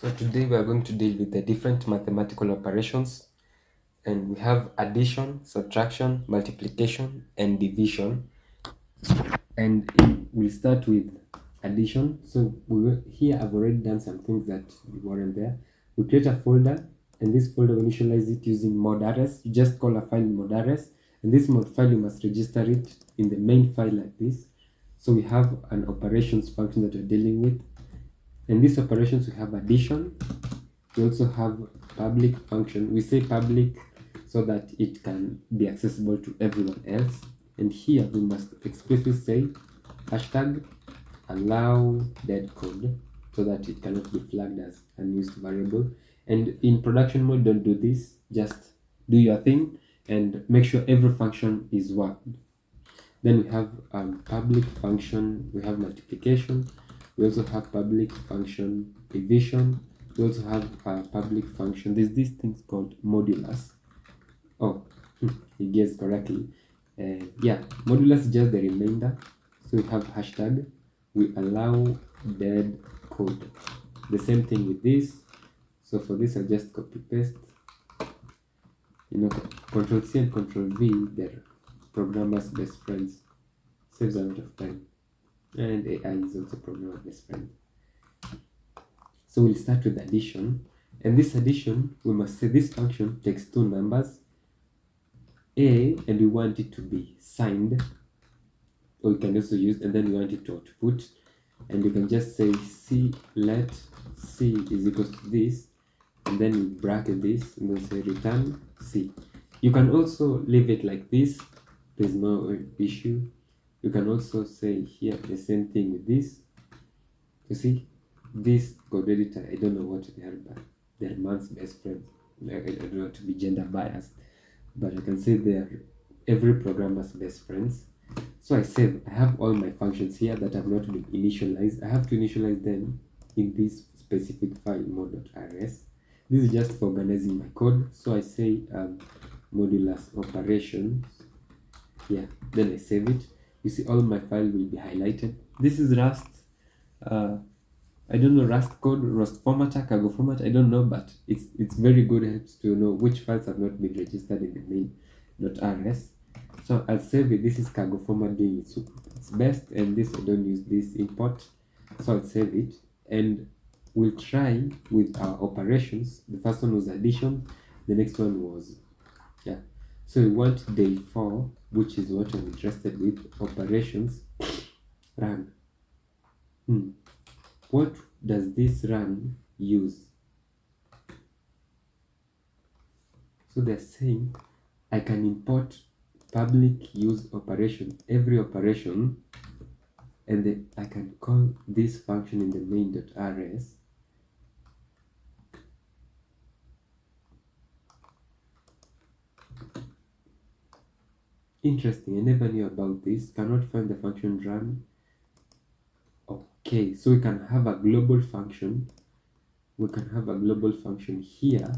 So today we are going to deal with the different mathematical operations, and we have addition, subtraction, multiplication, and division. And we'll start with addition. So here I've already done some things that weren't there. We create a folder, and this folder we initialize it using mod rs. You just call a file mod rs, and this mod file you must register it in the main file like this. So we have an operations function that we're dealing with. In these operations we have addition. We also have public function. We say public so that it can be accessible to everyone else. And here we must explicitly say hashtag allow dead code so that it cannot be flagged as unused variable. And in production mode, don't do this. Just do your thing and make sure every function is worked. Then we have public function. We have multiplication. We also have public function division. We also have a public function. There's these things called modulus. Oh, you guessed correctly. Yeah, modulus is just the remainder. So we have hashtag. We allow dead code. The same thing with this. So for this, I'll just copy paste. Control C and Control V, they're programmers' best friends. Saves a lot of time. And AI is also programmer best friend. So we'll start with addition. And this addition, we must say this function takes two numbers, A, and we want it to be signed, or we can also use, and then we want it to output. And you can just say C let C is equals to this, and then you bracket this, and then say return C. You can also leave it like this, there's no issue. You can also say here the same thing with this. You see, this code editor, I don't know what they are, but they're man's best friends. I don't want to be gender biased, but I can say they're every programmer's best friends. So I have all my functions here that have not been initialized. I have to initialize them in this specific file mod.rs. This is just for organizing my code. So I say modulus operations. Yeah, then I save it. You see all my file will be highlighted. This is Rust. I don't know Rust code, Rust formatter, cargo format. I don't know, but it's very good. It helps to know which files have not been registered in the main.rs. So I'll save it. This is cargo format doing its best, and this I don't use this import. So I'll save it, and we'll try with our operations. The first one was addition. The next one was So we want day 4, which is what I'm interested with. Operations run. What does this run use? So they're saying I can import public use operation, every operation, and then I can call this function in the main.rs. Interesting, I never knew about this. Cannot find the function run. Okay, so we can have a global function. We can have a global function here.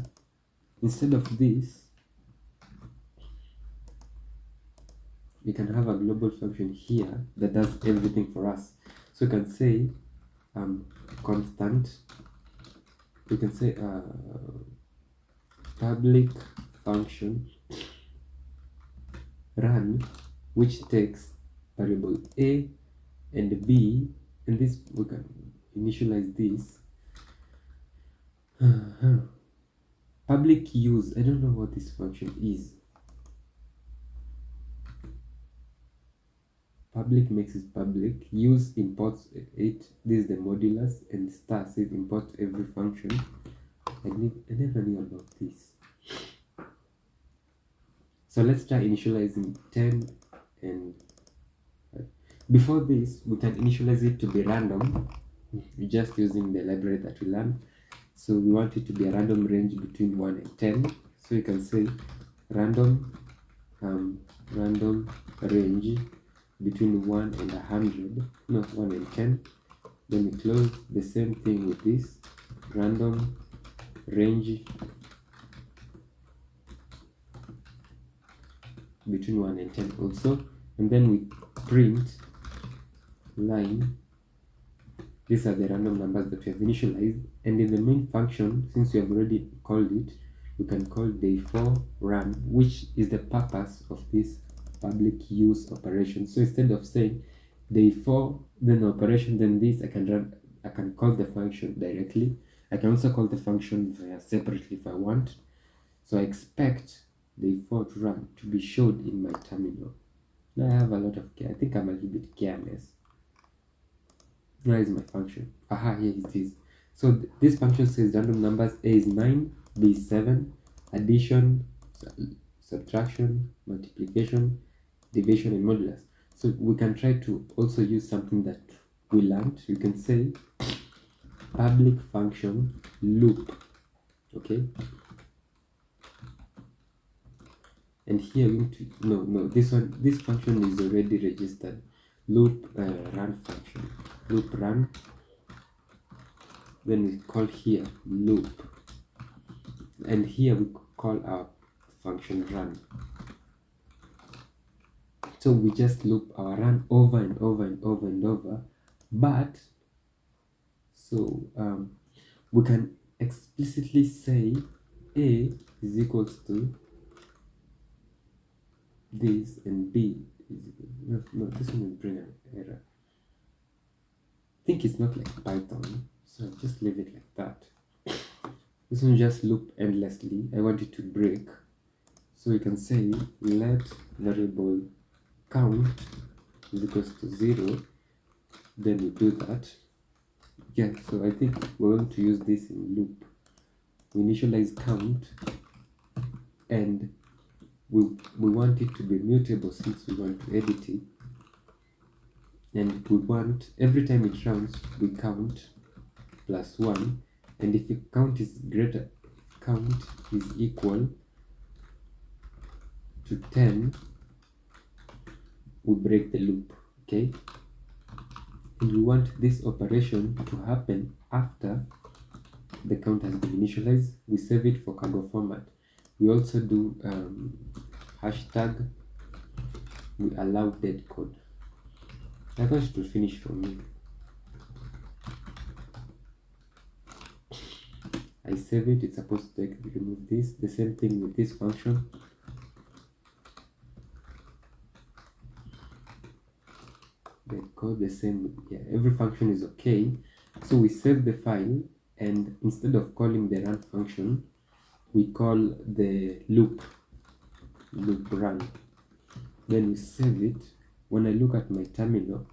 Instead of this, we can have a global function here that does everything for us. So we can say constant. We can say public function run, which takes variable A and B, and this we can initialize this. Public use, I don't know what this function is. Public makes it public, use imports it, this is the modulus, and star says import every function. I never knew about this. So let's try initializing 10, and before this we can initialize it to be random. We're just using the library that we learned. So we want it to be a random range between 1 and 10. So you can say random range between 1 and 100, no, 1 and 10. Then we close. The same thing with this, random range between 1 and 10 also. And then we print line These are the random numbers that we have initialized, and in the main function, since we have already called it, we can call day4 run, which is the purpose of this public use operation. So instead of saying day4 then operation then this, I can call the function directly. I can also call the function separately if I want. So I expect day4 to run to be showed in my terminal. Now I have a lot of care. I think I'm a little bit careless. Where is my function? Aha, here it is. So this function says random numbers. A is 9, B is 7, addition, subtraction, multiplication, division, and modulus. So we can try to also use something that we learned. You can say public function loop. Okay. And here we need to no this function is already registered. Loop run function. Loop run. Then we call here loop, and here we call our function run. So we just loop our run over and over and over and over, but so we can explicitly say A is equals to this and B is equal no, this one will bring an error. I think it's not like Python, so I'll just leave it like that. This one just loop endlessly. I want it to break, so we can say let variable count is equals to 0. Then we do that. Yeah, so I think we're going to use this in loop. We initialize count, and we want it to be mutable since we want to edit it, and we want every time it runs we count plus 1, and if count is equal to 10, we break the loop. Okay, and we want this operation to happen after the count has been initialized. We save it for cargo format. We also do hashtag. We allow dead code. I thought it will finish for me. I save it. It's supposed to remove this. The same thing with this function. Dead code. The same. Yeah, every function is okay. So we save the file, and instead of calling the run function, we call the loop run. Then we save it. When I look at my terminal,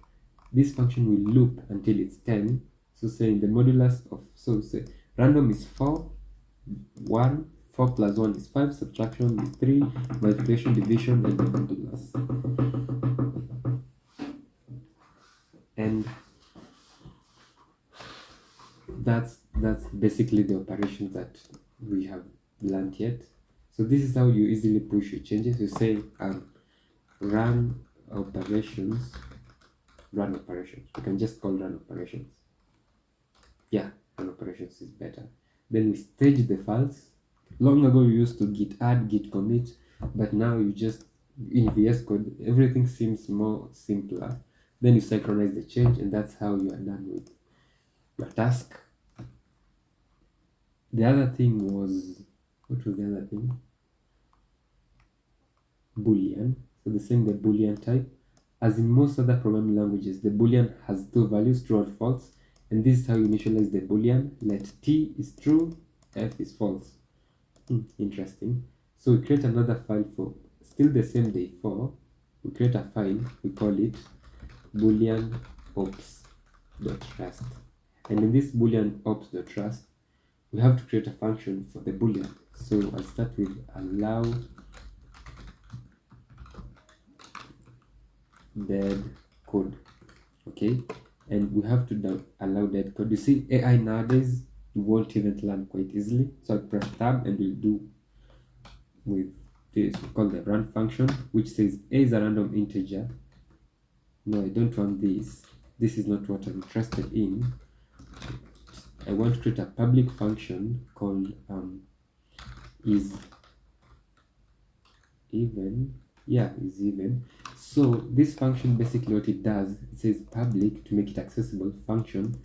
this function will loop until it's 10. So saying the modulus of, so say random is 4, 1, 4 plus 1 is 5, subtraction is 3, multiplication, division, and the modulus. And that's basically the operations that we have learned yet. So this is how you easily push your changes. You say run operations. You can just call run operations. Yeah, run operations is better. Then we stage the files. Long ago we used to git add, git commit, but now you just in VS Code everything seems more simpler. Then you synchronize the change, and that's how you are done with your task. The other thing was, what was the other thing? Boolean. So the same, the Boolean type. As in most other programming languages, the Boolean has two values, true or false, and this is how you initialize the Boolean. Let t is true, f is false. Interesting. So we create another file for still the same day4. We create a file, we call it boolean ops.trust, and in this boolean ops.trust we have to create a function for the boolean. So I'll start with allow dead code. Okay, and we have to allow dead code. You see, AI nowadays you won't even learn quite easily. So I'll press tab and we'll do with this. We call the run function, which says a is a random integer. No, I don't want this. This is not what I'm interested in. I want to create a public function called is even. Yeah, is even. So this function basically what it does, it says public to make it accessible function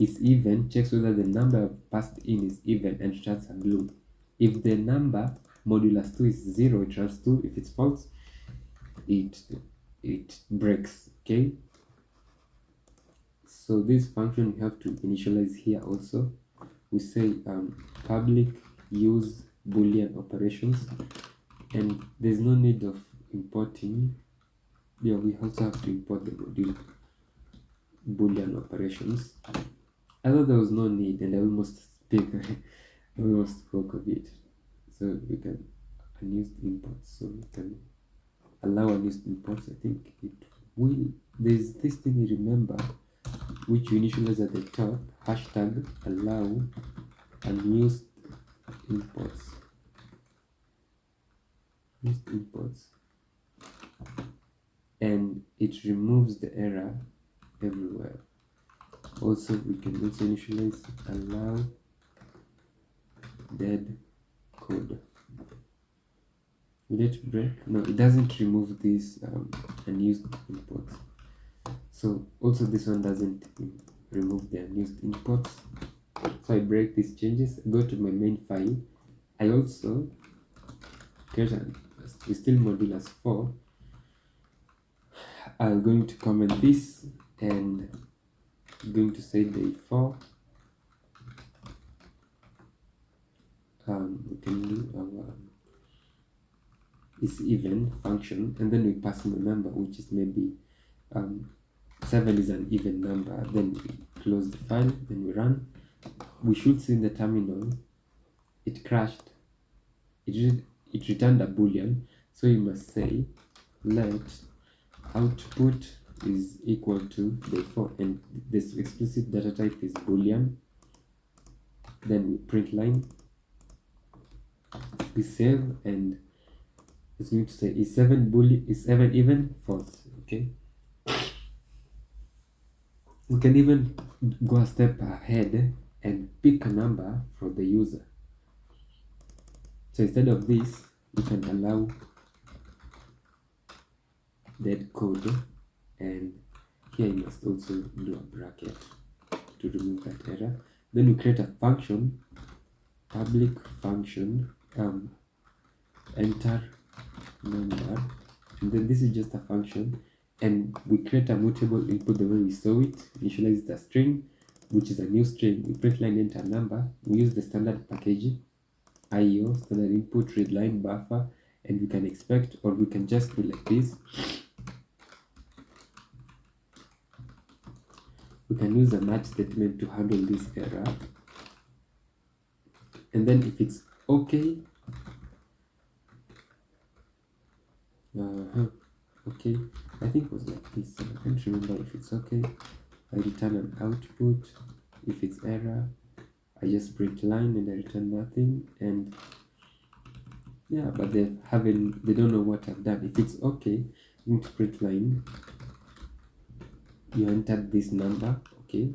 is even, checks whether the number passed in is even and returns a blue. If the number modulus 2 is 0, it returns 2. If it's false, it breaks. Okay, so this function we have to initialize here also. We say public use boolean operations, and there's no need of importing. Yeah, we also have to import the module boolean operations. I thought there was no need, and I almost spoke of it. So we can unused imports, so we can allow unused imports. I think it will. There's this thing you remember, which you initialize at the top, hashtag allow unused imports. Used imports, and it removes the error everywhere. Also, we can also initialize allow dead code. Will it break? No, it doesn't remove these unused imports. So also this one doesn't remove the unused imports. So I break these changes, go to my main file. I also create we still modulus 4. I'm going to comment this and I'm going to say day 4. We can do our is even function, and then we pass in a number, which is maybe 7 is an even number. Then we close the file, then we run. We should see in the terminal it crashed. It returned a boolean, so you must say let output is equal to day 4, and this explicit data type is boolean. Then we print line, we save, and it's going to say is 7 even false. Okay, we can even go a step ahead and pick a number for the user. So instead of this, we can allow dead code, and here you must also do a bracket to remove that error. Then we create a function, public function enter number, and then this is just a function, and we create a mutable input the way we saw it. Initialize the string, which is a new string. We print line enter number. We use the standard package IO, standard input, read line, buffer, and we can expect, or we can just do like this. We can use a match statement to handle this error, and then if it's okay, okay, I think it was like this. I can't remember. If it's okay, I return an output. If it's error, I just print line and I return nothing. And yeah, but they don't know what I've done. If it's okay, I'm going to print line. You entered this number, okay,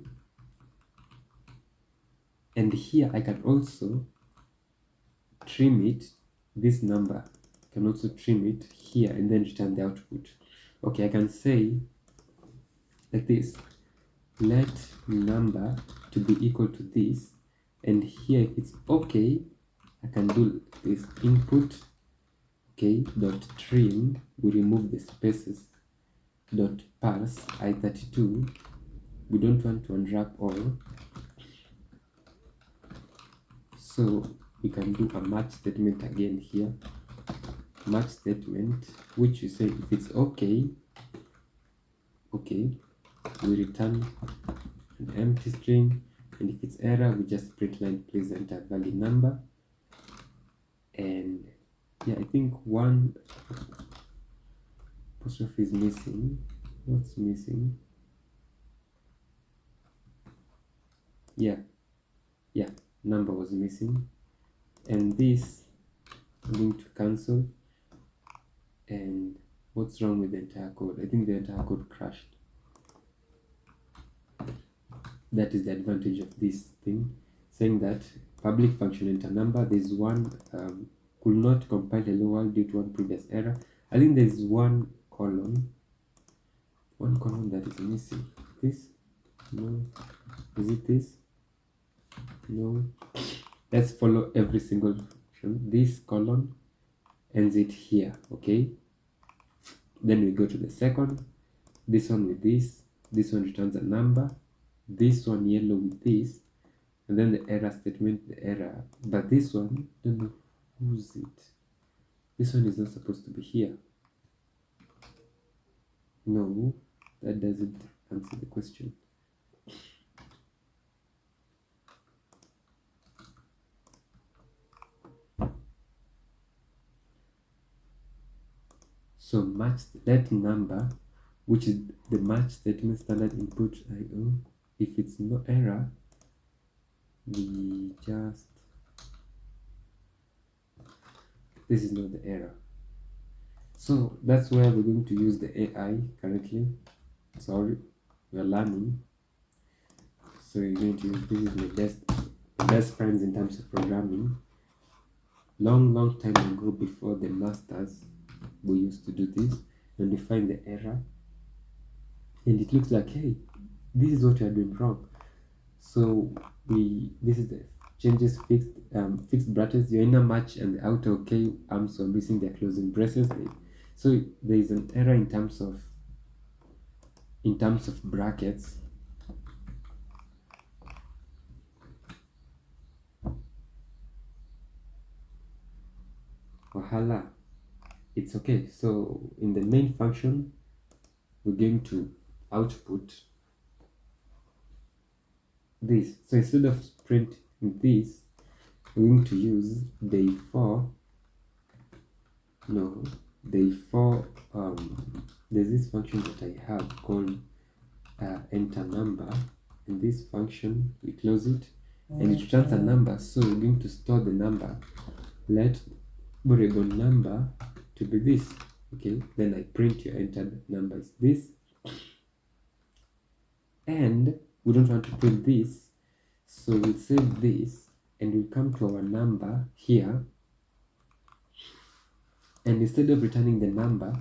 and here I can also trim it, this number. I can also trim it here and then return the output. Okay, I can say like this, let number to be equal to this, and here if it's okay, I can do this input, okay, dot trim, we remove the spaces, dot parse i32, we don't want to unwrap all, so we can do a match statement again here, match statement, which you say if it's okay, we return an empty string, and if it's error, we just print line please enter valid number. And yeah, I think one apostrophe is missing. What's missing? Yeah, number was missing, and this I'm going to cancel. And what's wrong with the entire code? I think the entire code crashed. That is the advantage of this thing, saying that public function enter number, there's one could not compile hello world due to one previous error. I think there's one column that is missing. This No. Is it this? No. Let's follow every single function. This colon ends it here, okay? Then we go to the second. This one with this. This one returns a number. This one yellow with this. And then the error statement, the error. But this one, don't know who's it. This one is not supposed to be here. No, that doesn't answer the question. So match that number, which is the match statement standard input IO. If it's no error, we just, this is not the error. So that's where we're going to use the AI currently. Sorry, we're learning. So you're going to use, this is my best friends in terms of programming. Long time ago, before the masters, we used to do this, and we find the error, and it looks like, hey, this is what you're doing wrong. So this is the changes fixed brackets, your inner match and the outer okay arms are missing their closing braces. So there is an error in terms of brackets. Wahala. It's okay. So in the main function, we're going to output this. So instead of printing this, we're going to use day 4. No, day 4. There's this function that I have called enter number, and this function, we close it and it returns a number. So we're going to store the number. Let variable number to be this. Okay, then I print your entered number is this, and we don't want to print this, so we'll save this and we'll come to our number here, and instead of returning the number,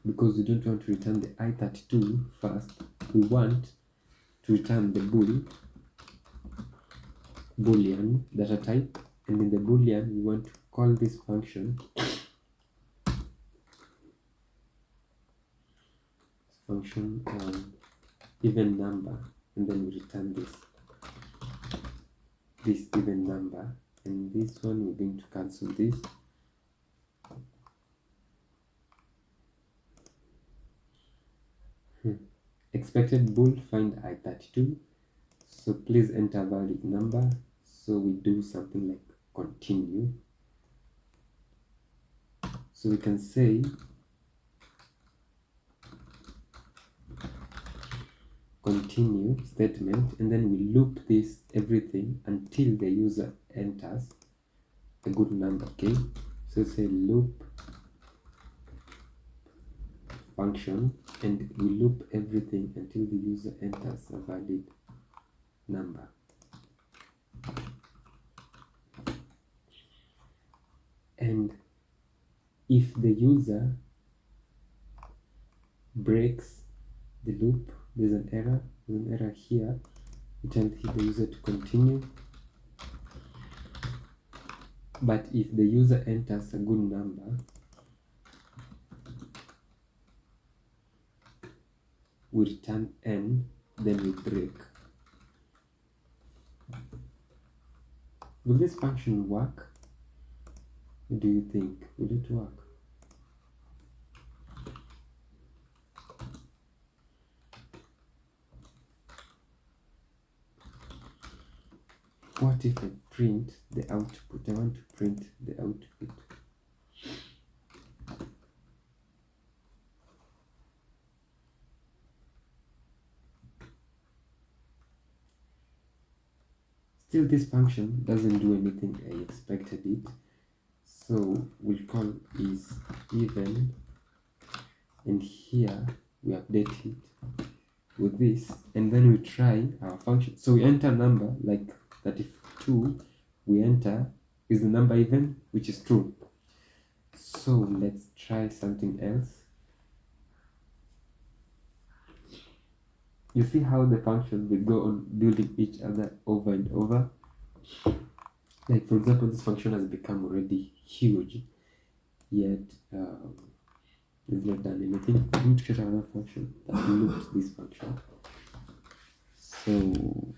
because we don't want to return the i32 first, we want to return the boolean data type, and in the boolean we want to call this function even number, and then we return this even number, and this one we're going to cancel this. Expected bool find i32, so please enter valid number. So we do something like continue, so we can say continue statement, and then we loop this everything until the user enters a good number. Okay, so say loop function, and we loop everything until the user enters a valid number. And if the user breaks the loop, there's an error here, we tell the user to continue. But if the user enters a good number, we return n, then we break. Will this function work? What do you think? Will it work? What if I print the output? I want to print the output. Still, this function doesn't do anything I expected it. So we'll call is even, and here we update it with this, and then we try our function. So we enter number like 32, we enter, is the number even, which is true. So let's try something else. You see how the functions will go on building each other over and over. Like for example, this function has become already huge, yet we've not done anything. I'm going to create another function that loops this function. So